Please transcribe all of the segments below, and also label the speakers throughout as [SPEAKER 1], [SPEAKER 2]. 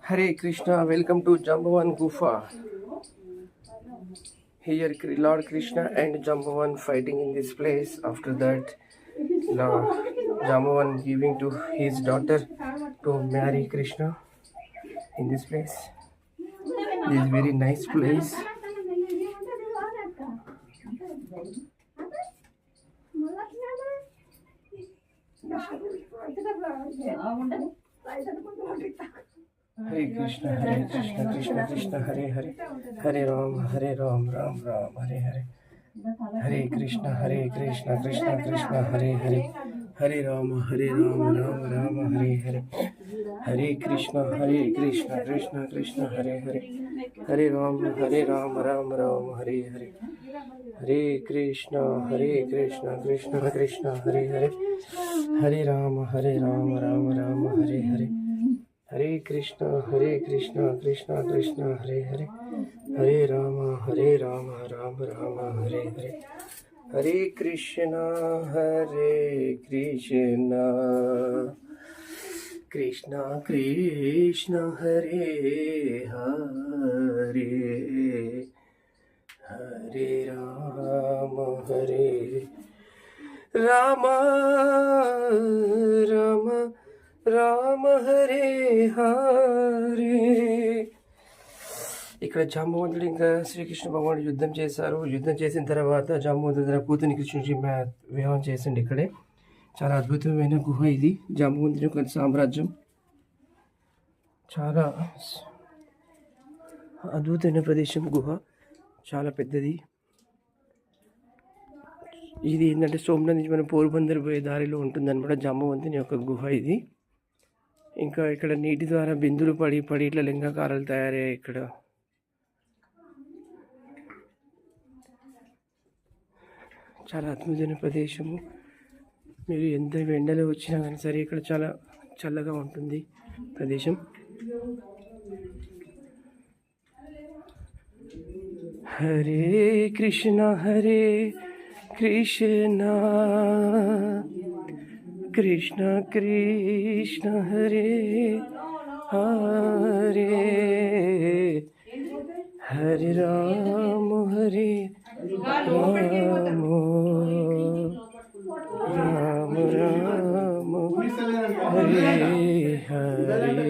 [SPEAKER 1] Hare Krishna, welcome to Jambavan Gufa. Here Lord Krishna and Jambavan fighting in this place. After that, Jambavan giving to his daughter to marry Krishna in this place. This is very nice place. Hare Krishna, Krishna Krishna, Hare Hare, Hare Ram, Ram Ram, Hare Hare. Hare Krishna, Krishna Krishna, Hare Hare, Hare Ram, Ram Ram, Hare Hare. Hare Krishna, Krishna Krishna, Hare Hare, Hare Ram, Ram Ram, Hare Hare. Hare Krishna, Krishna Krishna, Hare Hare, Hare Ram, Ram Ram, Hare Hare. Hare Krishna, Krishna Krishna, Hare Hare, Hare Rama, Ram Ram, Hare Hare. Hare Krishna, Krishna Krishna, Hare Hare, Hare Rama, Rama Rama Hare Hare. ఇక్కడ జాంబవంతుడు ఇంకా శ్రీకృష్ణ భగవానుడు యుద్ధం చేశారు. యుద్ధం చేసిన తర్వాత జాంబవంతుడు తన కూతుని కృష్ణుడికి వివాహం చేసిండు. ఇక్కడే చాలా అద్భుతమైన గుహ ఇది. జాంబవంతుడి యొక్క సామ్రాజ్యం చాలా అద్భుతమైన ప్రదేశం. గుహ చాలా పెద్దది. ఇది ఏంటంటే సోమనాథ్ నుంచి మనం పోర్బందర్ పోయే దారిలో ఉంటుందన్నమాట. జాంబవంతుని యొక్క గుహ ఇది. ఇంకా ఇక్కడ నీటి ద్వారా బిందులు పడి ఇట్లా లింగాకారాలు తయారయ్యాయి. ఇక్కడ చాలా అద్భుతమైన ప్రదేశము. మీరు ఎంత ఎండలో వచ్చినా కానీ సరే ఇక్కడ చాలా చల్లగా ఉంటుంది ప్రదేశం. Hare Krishna Krishna Krishna Krishna, Hare Hare, Hare Ram, Ram Ram, Hare Hare,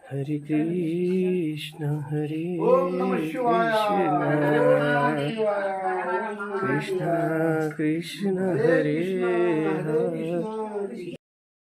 [SPEAKER 1] Hare Krishna, Krishna Krishna, Hare Hare.